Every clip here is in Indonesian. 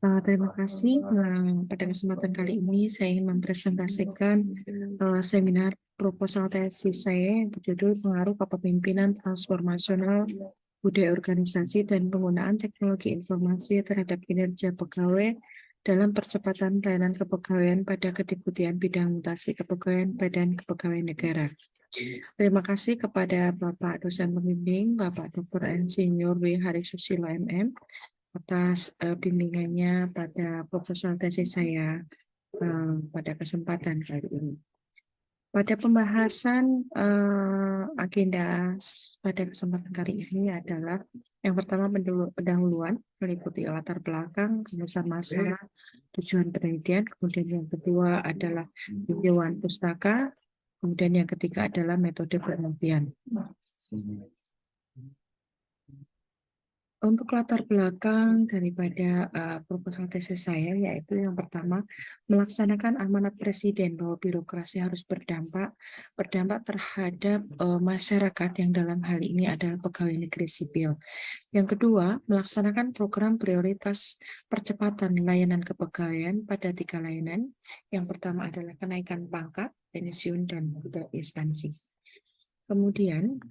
Terima kasih. Pada kesempatan kali ini saya ingin mempresentasikan seminar proposal tesis saya yang berjudul Pengaruh Kepemimpinan Transformasional Budaya Organisasi dan Penggunaan Teknologi Informasi Terhadap Kinerja Pegawai dalam Percepatan Pelayanan Kepegawaian pada Kedeputian Bidang Mutasi Kepegawaian Badan Kepegawaian Negara. Terima kasih kepada Bapak Dosen Pembimbing, Bapak Dr. Insinyur W. Harisusilo MM, atas bimbingannya pada proposal tesis saya pada kesempatan kali ini. Pada pembahasan agenda pada kesempatan kali ini adalah yang pertama pendahuluan meliputi latar belakang, rumusan masalah, tujuan penelitian, kemudian yang kedua adalah tinjauan pustaka, kemudian yang ketiga adalah metode penelitian. Untuk latar belakang daripada proposal tesis saya, yaitu yang pertama, melaksanakan amanat Presiden bahwa birokrasi harus berdampak terhadap masyarakat yang dalam hal ini adalah pegawai negeri sipil. Yang kedua, melaksanakan program prioritas percepatan layanan kepegawaian pada 3 layanan. Yang pertama adalah kenaikan pangkat, pensiun, dan instansi. Kemudian,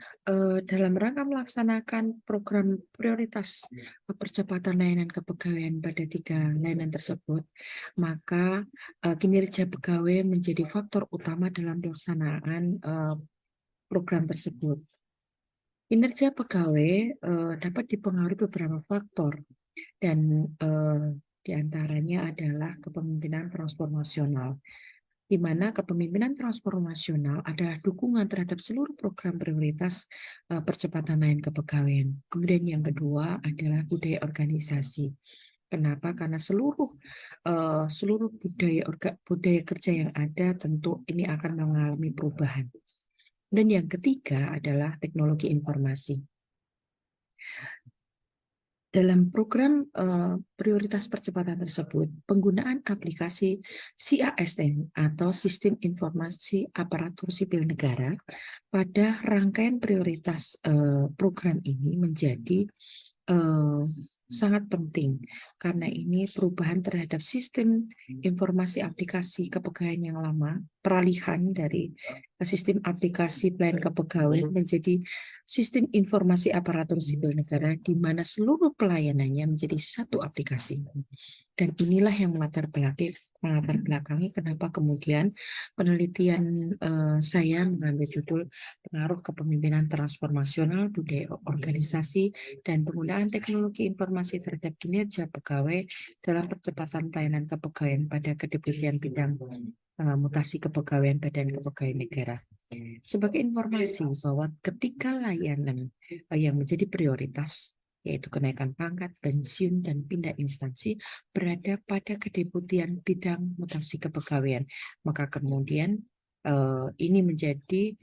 dalam rangka melaksanakan program prioritas percepatan layanan kepegawaian pada 3 layanan tersebut, maka kinerja pegawai menjadi faktor utama dalam pelaksanaan program tersebut. Kinerja pegawai dapat dipengaruhi beberapa faktor, dan diantaranya adalah kepemimpinan transformasional, di mana kepemimpinan transformasional adalah dukungan terhadap seluruh program prioritas percepatan layanan kepegawaian. Kemudian yang kedua adalah budaya organisasi. Kenapa? Karena seluruh budaya kerja yang ada tentu ini akan mengalami perubahan. Dan yang ketiga adalah teknologi informasi. Dalam program prioritas percepatan tersebut, penggunaan aplikasi CASN atau Sistem Informasi Aparatur Sipil Negara pada rangkaian prioritas program ini menjadi sangat penting, karena ini perubahan terhadap sistem informasi aplikasi kepegawaian yang lama, peralihan dari sistem aplikasi pelayanan kepegawaian menjadi sistem informasi aparatur sipil negara, di mana seluruh pelayanannya menjadi satu aplikasi. Dan inilah yang melatar belakangi kenapa kemudian penelitian saya mengambil judul Pengaruh Kepemimpinan Transformasional Budaya Organisasi dan Penggunaan Teknologi Informasi Terhadap Kinerja Pegawai dalam Percepatan Pelayanan Kepegawaian pada Kedeputian Bidang Mutasi Kepegawaian Badan Kepegawaian Negara. Sebagai informasi bahwa ketika layanan yang menjadi prioritas, yaitu kenaikan pangkat, pensiun, dan pindah instansi, berada pada Kedeputian Bidang Mutasi Kepegawaian, maka kemudian ini menjadi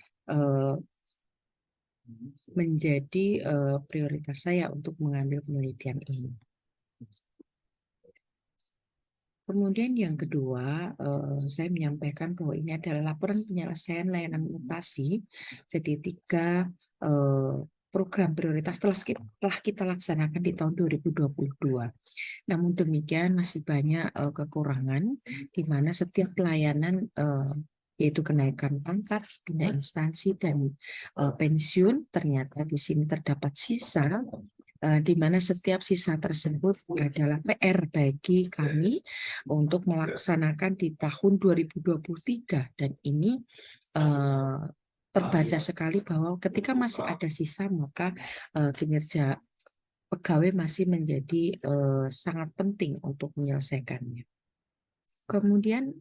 prioritas saya untuk mengambil penelitian ini. Kemudian yang kedua, saya menyampaikan bahwa ini adalah laporan penyelesaian layanan mutasi. Jadi 3 program prioritas telah kita laksanakan di tahun 2022. Namun demikian masih banyak kekurangan, di mana setiap pelayanan yaitu kenaikan pangkat, pindah instansi, dan pensiun, ternyata di sini terdapat sisa, di mana setiap sisa tersebut adalah PR bagi kami untuk melaksanakan di tahun 2023, dan ini terbaca sekali bahwa ketika masih ada sisa, maka kinerja pegawai masih menjadi sangat penting untuk menyelesaikannya. Kemudian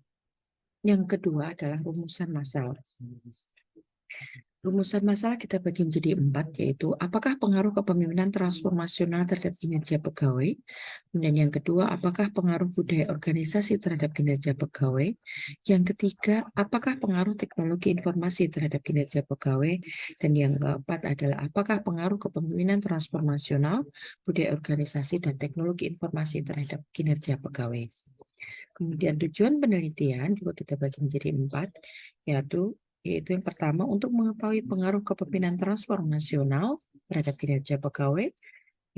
yang kedua adalah rumusan masalah. Rumusan masalah kita bagi menjadi 4, yaitu apakah pengaruh kepemimpinan transformasional terhadap kinerja pegawai. Kemudian yang kedua, apakah pengaruh budaya organisasi terhadap kinerja pegawai. Yang ketiga, apakah pengaruh teknologi informasi terhadap kinerja pegawai. Dan yang keempat adalah apakah pengaruh kepemimpinan transformasional, budaya organisasi, dan teknologi informasi terhadap kinerja pegawai. Kemudian tujuan penelitian juga kita bagi menjadi 4, yaitu yang pertama untuk mengetahui pengaruh kepemimpinan transformasional terhadap kinerja pegawai.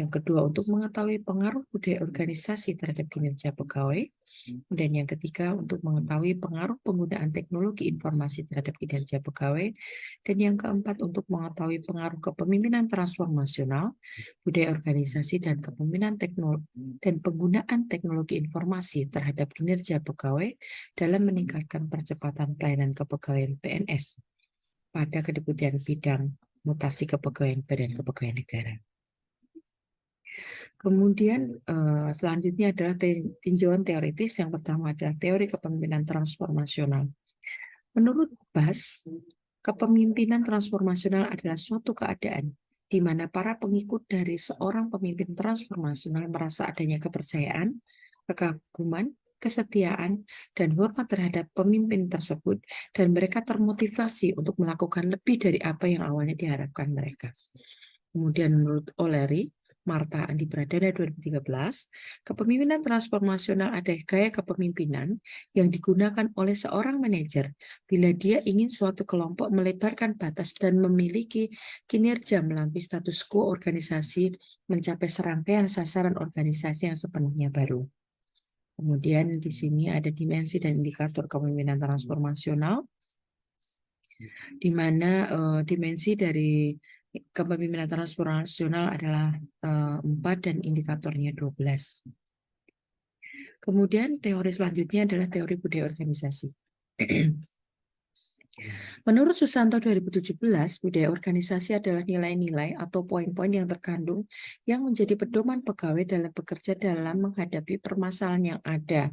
Yang kedua, untuk mengetahui pengaruh budaya organisasi terhadap kinerja pegawai. Dan yang ketiga, untuk mengetahui pengaruh penggunaan teknologi informasi terhadap kinerja pegawai. Dan yang keempat, untuk mengetahui pengaruh kepemimpinan transformasional, budaya organisasi, dan kepemimpinan teknologi dan penggunaan teknologi informasi terhadap kinerja pegawai dalam meningkatkan percepatan pelayanan kepegawaian PNS pada Kedeputian Bidang Mutasi Kepegawaian Badan Kepegawaian Negara. Kemudian selanjutnya adalah tinjauan teoritis. Yang pertama adalah teori kepemimpinan transformasional. Menurut Bass, kepemimpinan transformasional adalah suatu keadaan di mana para pengikut dari seorang pemimpin transformasional merasa adanya kepercayaan, kekaguman, kesetiaan, dan hormat terhadap pemimpin tersebut, dan mereka termotivasi untuk melakukan lebih dari apa yang awalnya diharapkan mereka. Kemudian menurut O'Leary, Marta Andi Pradana 2013, kepemimpinan transformasional adalah gaya kepemimpinan yang digunakan oleh seorang manajer bila dia ingin suatu kelompok melebarkan batas dan memiliki kinerja melampaui status quo organisasi mencapai serangkaian sasaran organisasi yang sepenuhnya baru. Kemudian di sini ada dimensi dan indikator kepemimpinan transformasional, di mana dimensi dari kepemimpinan transformasional adalah 4 dan indikatornya 12. Kemudian teori selanjutnya adalah teori budaya organisasi. Menurut Susanto 2017, budaya organisasi adalah nilai-nilai atau poin-poin yang terkandung yang menjadi pedoman pegawai dalam bekerja dalam menghadapi permasalahan yang ada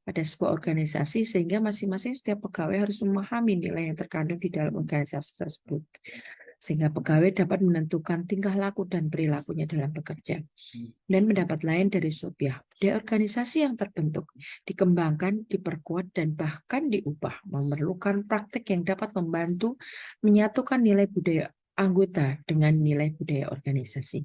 pada sebuah organisasi, sehingga masing-masing setiap pegawai harus memahami nilai yang terkandung di dalam organisasi tersebut, sehingga pegawai dapat menentukan tingkah laku dan perilakunya dalam bekerja. Dan pendapat lain dari Sophia, budaya organisasi yang terbentuk, dikembangkan, diperkuat, dan bahkan diubah memerlukan praktek yang dapat membantu menyatukan nilai budaya anggota dengan nilai budaya organisasi.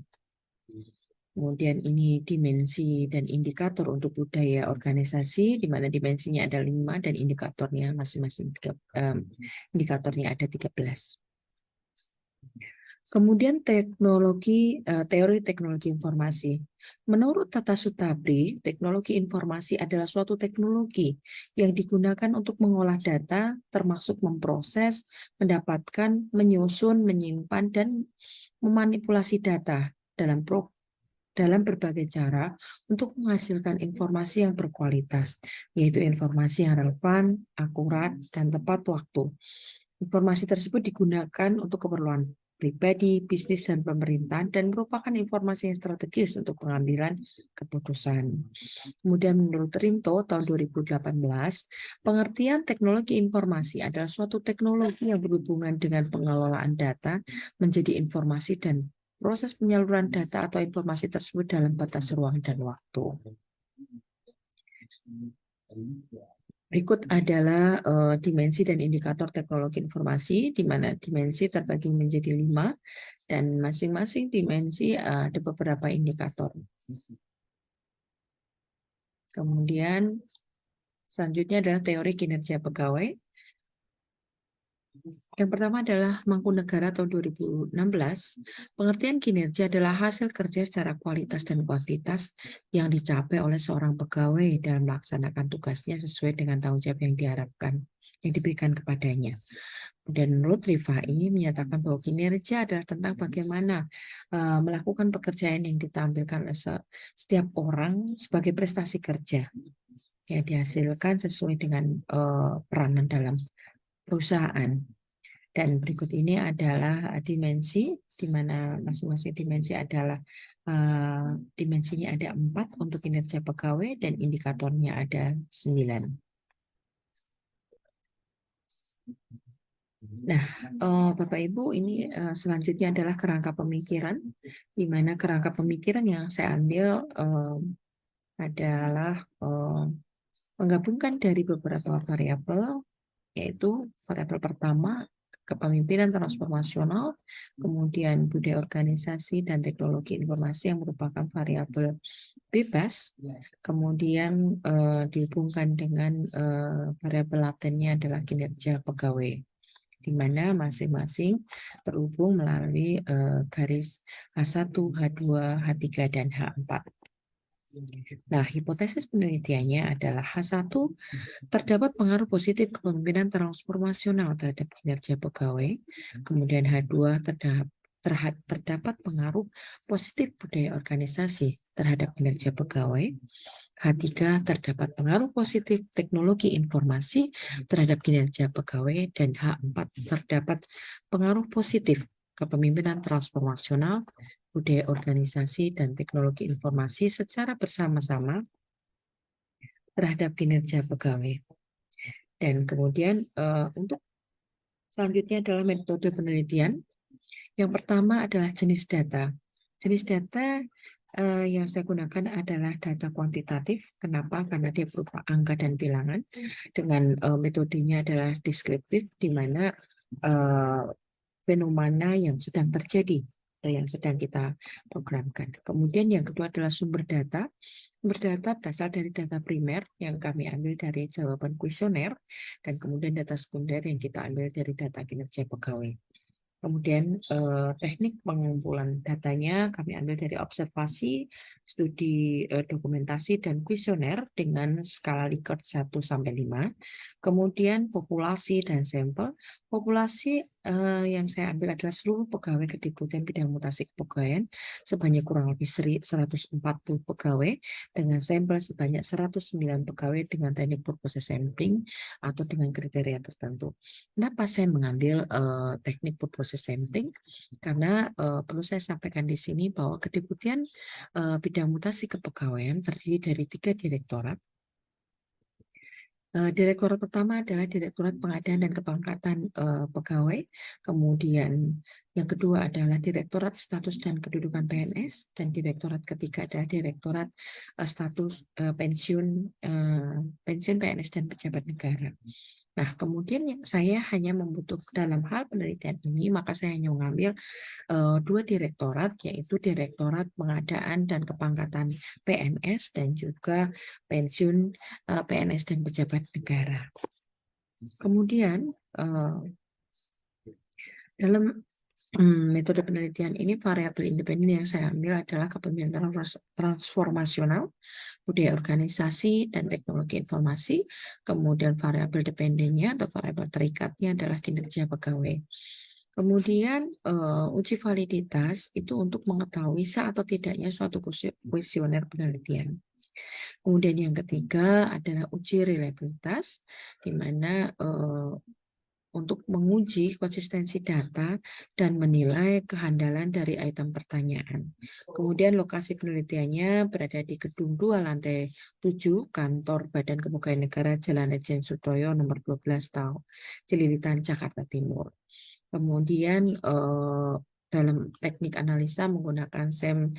Kemudian ini dimensi dan indikator untuk budaya organisasi, di mana dimensinya ada 5 dan indikatornya masing-masing indikatornya ada 13. Kemudian teori teknologi informasi. Menurut Tata Sutabri, teknologi informasi adalah suatu teknologi yang digunakan untuk mengolah data, termasuk memproses, mendapatkan, menyusun, menyimpan, dan memanipulasi data dalam berbagai cara untuk menghasilkan informasi yang berkualitas, yaitu informasi yang relevan, akurat, dan tepat waktu. Informasi tersebut digunakan untuk keperluan pribadi, bisnis, dan pemerintahan, dan merupakan informasi yang strategis untuk pengambilan keputusan. Kemudian menurut Rinto tahun 2018, pengertian teknologi informasi adalah suatu teknologi yang berhubungan dengan pengelolaan data menjadi informasi dan proses penyaluran data atau informasi tersebut dalam batas ruang dan waktu. Berikut adalah dimensi dan indikator teknologi informasi, di mana dimensi terbagi menjadi 5, dan masing-masing dimensi ada beberapa indikator. Kemudian selanjutnya adalah teori kinerja pegawai. Yang pertama adalah Mangkunegara tahun 2016. Pengertian kinerja adalah hasil kerja secara kualitas dan kuantitas yang dicapai oleh seorang pegawai dalam melaksanakan tugasnya sesuai dengan tanggung jawab yang diharapkan, yang diberikan kepadanya. Dan menurut Rifai menyatakan bahwa kinerja adalah tentang bagaimana melakukan pekerjaan yang ditampilkan oleh setiap orang sebagai prestasi kerja yang dihasilkan sesuai dengan peranan dalam perusahaan. Dan berikut ini adalah dimensi, di mana masing-masing dimensi adalah dimensinya ada 4 untuk kinerja pegawai dan indikatornya ada 9. Nah, Bapak Ibu, ini selanjutnya adalah kerangka pemikiran, di mana kerangka pemikiran yang saya ambil adalah menggabungkan dari beberapa variabel, yaitu variabel pertama, kepemimpinan transformasional, kemudian budaya organisasi dan teknologi informasi yang merupakan variabel bebas, kemudian dihubungkan dengan variabel latennya adalah kinerja pegawai. di mana masing-masing terhubung melalui garis H1, H2, H3, dan H4. Nah, hipotesis penelitiannya adalah H1 terdapat pengaruh positif kepemimpinan transformasional terhadap kinerja pegawai, kemudian H2 terdapat pengaruh positif budaya organisasi terhadap kinerja pegawai, H3 terdapat pengaruh positif teknologi informasi terhadap kinerja pegawai, dan H4 terdapat pengaruh positif kepemimpinan transformasional, budaya organisasi, dan teknologi informasi secara bersama-sama terhadap kinerja pegawai. Dan kemudian untuk selanjutnya adalah metode penelitian. Yang pertama adalah jenis data. Jenis data yang saya gunakan adalah data kuantitatif. Kenapa? Karena dia berupa angka dan bilangan. Dengan metodenya adalah deskriptif, di mana fenomena yang sedang terjadi atau yang sedang kita programkan. Kemudian yang kedua adalah sumber data. Sumber data berasal dari data primer yang kami ambil dari jawaban kuesioner, dan kemudian data sekunder yang kita ambil dari data kinerja pegawai. Kemudian teknik pengumpulan datanya kami ambil dari observasi, studi dokumentasi, dan kuesioner dengan skala Likert 1-5. Kemudian populasi dan sampel. Populasi yang saya ambil adalah seluruh pegawai Kediputian Bidang Mutasi Kepegawaian sebanyak kurang lebih 140 pegawai dengan sampel sebanyak 109 pegawai dengan teknik purpose sampling atau dengan kriteria tertentu. Kenapa saya mengambil teknik purpose sampling? Karena perlu saya sampaikan di sini bahwa Kediputian Bidang Mutasi Kepegawaian terdiri dari 3 direktorat. Direktorat pertama adalah Direktorat Pengadaan dan Kepangkatan Pegawai, kemudian yang kedua adalah Direktorat Status dan Kedudukan PNS, dan direktorat ketiga adalah Direktorat Status Pensiun PNS dan Pejabat Negara. Nah, kemudian saya hanya membutuhkan dalam hal penelitian ini, maka saya hanya mengambil 2 direktorat, yaitu Direktorat Pengadaan dan Kepangkatan PNS dan juga Pensiun PNS dan Pejabat Negara. Kemudian dalam metode penelitian ini variabel independen yang saya ambil adalah kepemimpinan transformasional, budaya organisasi, dan teknologi informasi. Kemudian variabel dependennya atau variabel terikatnya adalah kinerja pegawai. Kemudian uji validitas itu untuk mengetahui sah atau tidaknya suatu kuesioner penelitian. Kemudian yang ketiga adalah uji reliabilitas, di mana untuk menguji konsistensi data dan menilai kehandalan dari item pertanyaan. Kemudian lokasi penelitiannya berada di Gedung 2 lantai 7 Kantor Badan Kepegawaian Negara Jalan Lejen Sutoyo nomor 12 Tahun Cililitan, Jakarta Timur. Kemudian dalam teknik analisa menggunakan SEM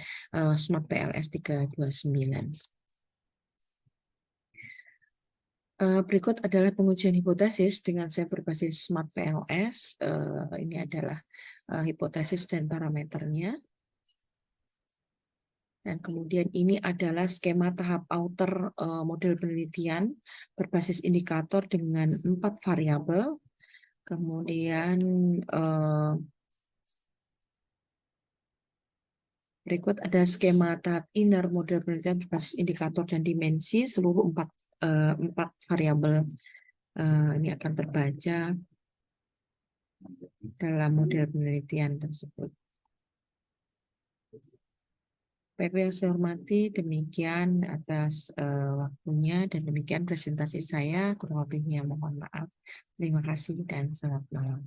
Smart PLS 329. Berikut adalah pengujian hipotesis dengan SEM berbasis Smart PLS. Ini adalah hipotesis dan parameternya. Dan kemudian ini adalah skema tahap outer model penelitian berbasis indikator dengan 4 variabel. Kemudian berikut ada skema tahap inner model penelitian berbasis indikator dan dimensi seluruh 4 variabel. Ini akan terbaca dalam model penelitian tersebut. PP yang saya hormati, demikian atas waktunya dan demikian presentasi saya. Kurang lebihnya mohon maaf. Terima kasih dan selamat malam.